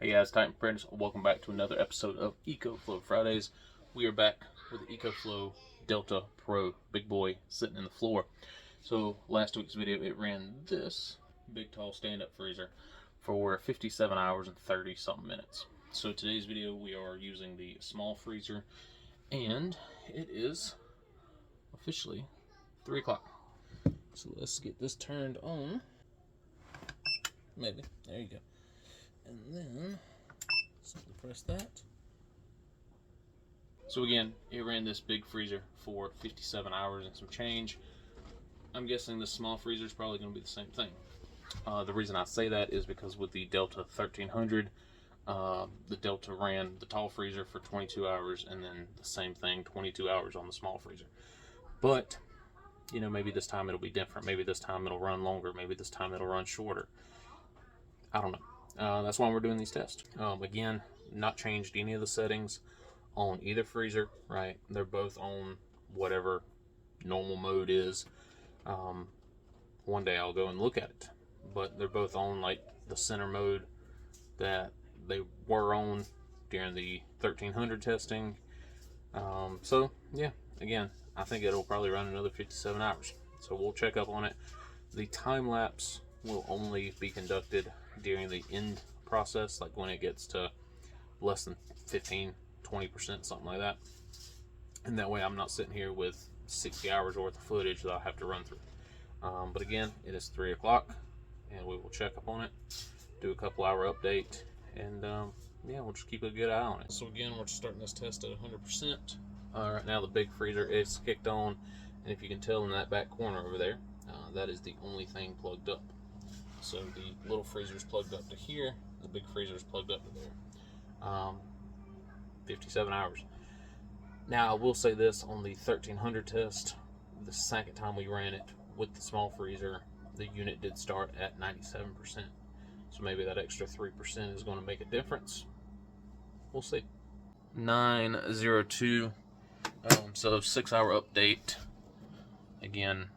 Hey guys, Titan friends, welcome back to another episode of Ecoflow Fridays. We are back with the Ecoflow Delta Pro Big Boy sitting in the floor. So last week's video, it ran this big tall stand-up freezer for 57 hours and 30 something minutes. So today's video, we are using the small freezer, and it is officially 3 o'clock. So let's get this turned on. Maybe, there you go. And then simply press that. So again, it ran this big freezer for 57 hours and some change. I'm guessing the small freezer is probably going to be the same thing. The reason I say that is because with the Delta 1300, the Delta ran the tall freezer for 22 hours and then the same thing, 22 hours on the small freezer. But, you know, maybe this time it'll be different. Maybe this time it'll run longer. Maybe this time it'll run shorter. I don't know. That's why we're doing these tests. Again, not changed any of the settings on either freezer, right? They're both on whatever normal mode is. One day I'll go and look at it, but they're both on like the center mode that they were on during the 1300 testing. So yeah, again, I think it'll probably run another 57 hours. So we'll check up on it. The time lapse will only be conducted during the end process, like when it gets to less than 15-20%, something like that. And that way I'm not sitting here with 60 hours worth of footage that I'll have to run through. But again, it is 3 o'clock and we will check up on it, do a couple hour update, and yeah, we'll just keep a good eye on it. So again, we're starting this test at 100%. Right now the big freezer is kicked on, and if you can tell in that back corner over there, that is the only thing plugged up. So the little freezer is plugged up to here, the big freezer is plugged up to there. 57 hours. Now I will say this, on the 1300 test, the second time we ran it with the small freezer, the unit did start at 97%. So maybe that extra 3% is going to make a difference. We'll see. 9:02. So 6 hour update. Again,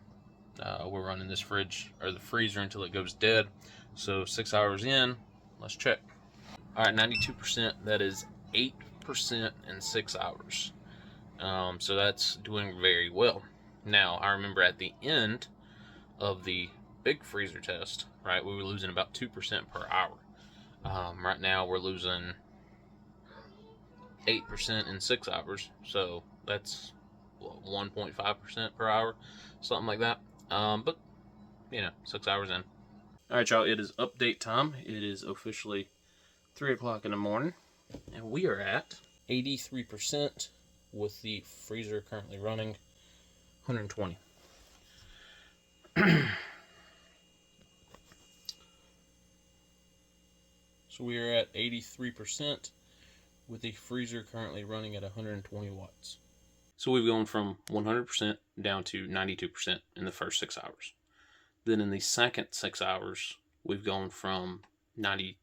we're running this fridge or the freezer until it goes dead. So 6 hours in, let's check. All right, 92%. That is 8% in 6 hours. So that's doing very well. Now I remember at the end of the big freezer test, right, we were losing about 2% per hour. Right now we're losing 8% in 6 hours. So that's 1.5% per hour, something like that. But you know, 6 hours in. All right, y'all, it is update time. It is officially 3 o'clock in the morning, and we are at 83% with the freezer currently running 120. So we are at 83% with the freezer currently running at 120 watts. So we've gone from 100% down to 92% in the first 6 hours. Then in the second 6 hours, we've gone from 92%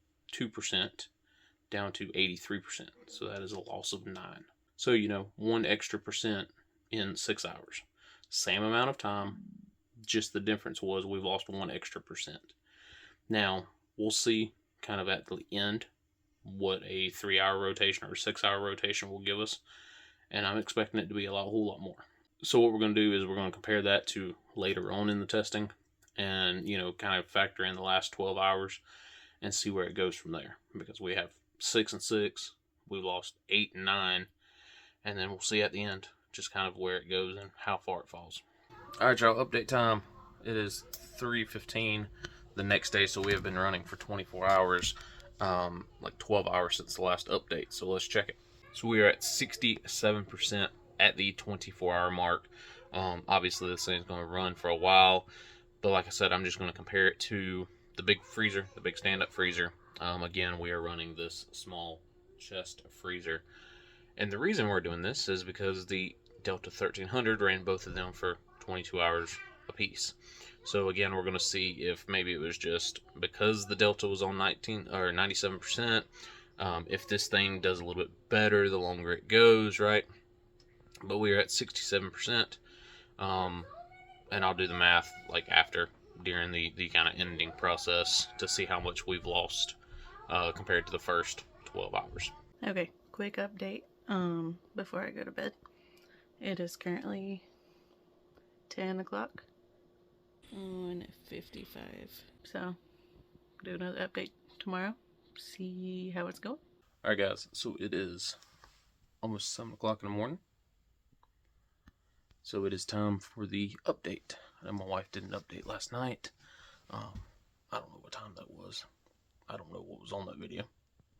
down to 83%. So that is a loss of 9. So, you know, 1 extra percent in 6 hours. Same amount of time, just the difference was we've lost 1 extra percent. Now, we'll see kind of at the end what a 3 hour rotation or a 6 hour rotation will give us. And I'm expecting it to be a whole lot more. So what we're going to do is we're going to compare that to later on in the testing, and, you know, kind of factor in the last 12 hours and see where it goes from there. Because we have 6 and 6, we've lost 8 and 9, and then we'll see at the end just kind of where it goes and how far it falls. All right, y'all, update time. It is 3:15 the next day, so we have been running for 24 hours, like 12 hours since the last update. So let's check it. So we are at 67% at the 24-hour mark. Obviously, this thing's going to run for a while, but like I said, I'm just going to compare it to the big freezer, the big stand-up freezer. Again, we are running this small chest freezer, and the reason we're doing this is because the Delta 1300 ran both of them for 22 hours apiece. So again, we're going to see if maybe it was just because the Delta was on 19 or 97%. If this thing does a little bit better the longer it goes, right? But we're at 67%, and I'll do the math like after, during the kind of ending process to see how much we've lost compared to the first 12 hours. Okay, quick update before I go to bed. It is currently 10 o'clock. 1:55. So, do another update tomorrow. See how it's going. Alright guys, so it is almost 7 o'clock in the morning. So it is time for the update. And my wife did an update last night. I don't know what time that was. I don't know what was on that video.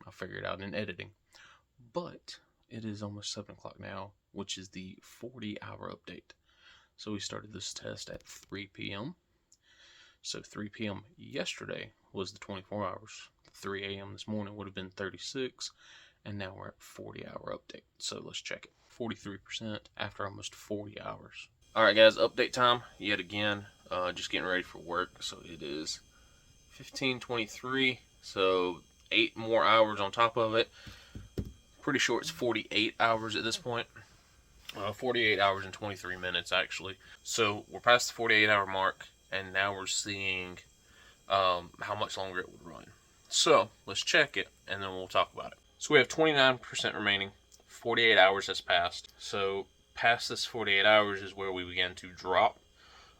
I'll figure it out in editing. But it is almost 7 o'clock now, which is the 40-hour update. So we started this test at 3 p.m. So 3 p.m. yesterday was the 24 hours. 3 a.m. this morning would have been 36. And now we're at 40-hour update. So let's check it. 43% after almost 40 hours. Alright guys, update time yet again. Just getting ready for work. So it is 15:23. So 8 more hours on top of it. Pretty sure it's 48 hours at this point. 48 hours and 23 minutes actually. So we're past the 48-hour mark, and now we're seeing how much longer it would run. So let's check it, and then we'll talk about it. So we have 29% remaining. 48 hours has passed. So past this 48 hours is where we began to drop.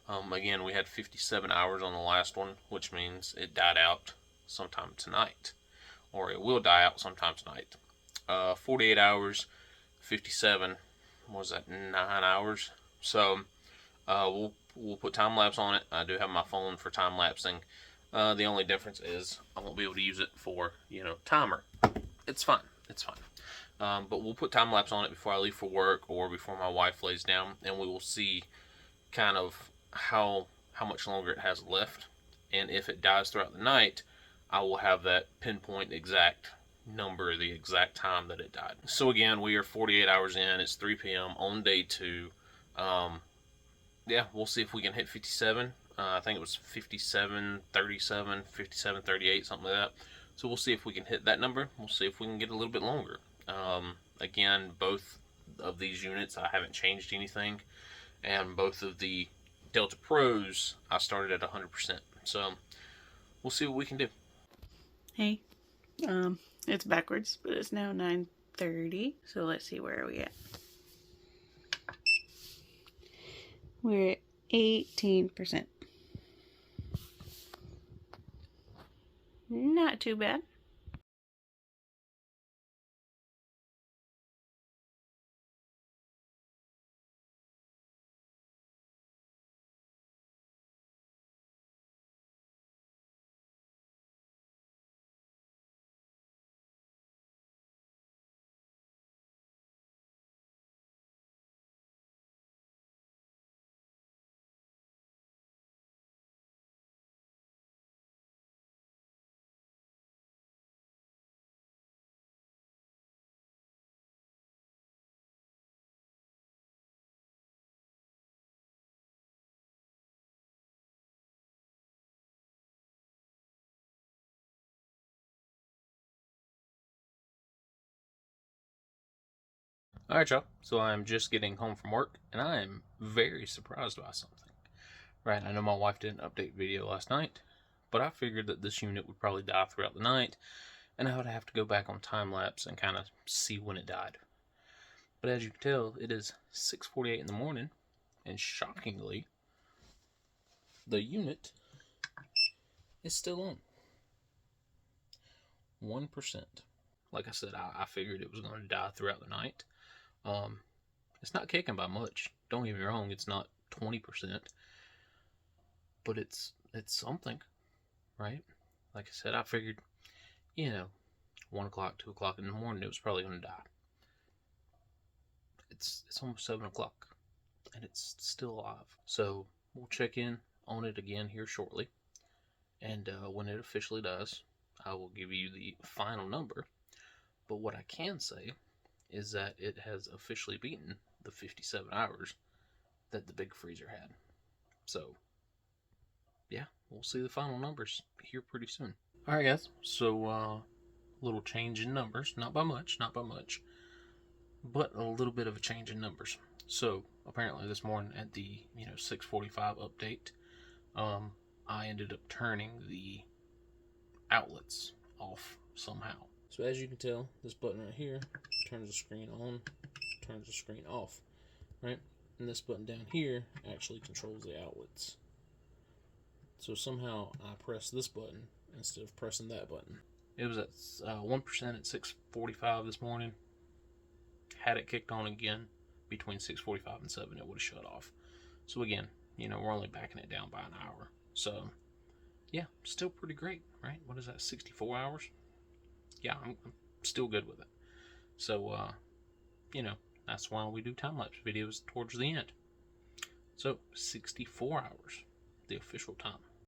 Again, we had 57 hours on the last one, which means it died out sometime tonight, or it will die out sometime tonight. 48 hours, 57, what was that, 9 hours? So we'll put time lapse on it. I do have my phone for time lapsing. The only difference is I won't be able to use it for, timer. It's fine. It's fine. But we'll put time lapse on it before I leave for work or before my wife lays down, and we will see kind of how much longer it has left. And if it dies throughout the night, I will have that pinpoint exact number, the exact time that it died. So again, we are 48 hours in. It's 3 p.m. on day 2. Yeah, we'll see if we can hit 57. I think it was 57:37, 57:38, something like that. So we'll see if we can hit that number. We'll see if we can get a little bit longer. Again, both of these units, I haven't changed anything. And both of the Delta Pros, I started at 100%. So we'll see what we can do. Hey, it's backwards, but it's now 9:30. So let's see, where are we at? We're at 18%. Not too bad. Alright y'all, so I'm just getting home from work, and I am very surprised by something. Right, I know my wife did an update video last night, but I figured that this unit would probably die throughout the night, and I would have to go back on time lapse and kind of see when it died. But as you can tell, it is 6:48 in the morning, and shockingly, the unit is still on. 1%. Like I said, I figured it was going to die throughout the night. It's not kicking by much. Don't get me wrong, it's not 20%. But it's something, right? Like I said, I figured, 1 o'clock, 2 o'clock in the morning, it was probably going to die. It's almost 7 o'clock, and it's still alive. So we'll check in on it again here shortly. And when it officially dies, I will give you the final number. But what I can say is that it has officially beaten the 57 hours that the big freezer had. So, yeah, we'll see the final numbers here pretty soon. Alright guys, so little change in numbers. Not by much, but a little bit of a change in numbers. So, apparently this morning at the 6:45 update, I ended up turning the outlets off somehow. So as you can tell, this button right here turns the screen on, turns the screen off, right? And this button down here actually controls the outlets. So somehow I press this button instead of pressing that button. It was at 1% at 6:45 this morning. Had it kicked on again between 6:45 and 7, it would have shut off. So again, you know, we're only backing it down by an hour. So yeah, still pretty great, right? What is that, 64 hours? Yeah, I'm still good with it. So, you know, that's why we do time-lapse videos towards the end. So 64 hours, the official time.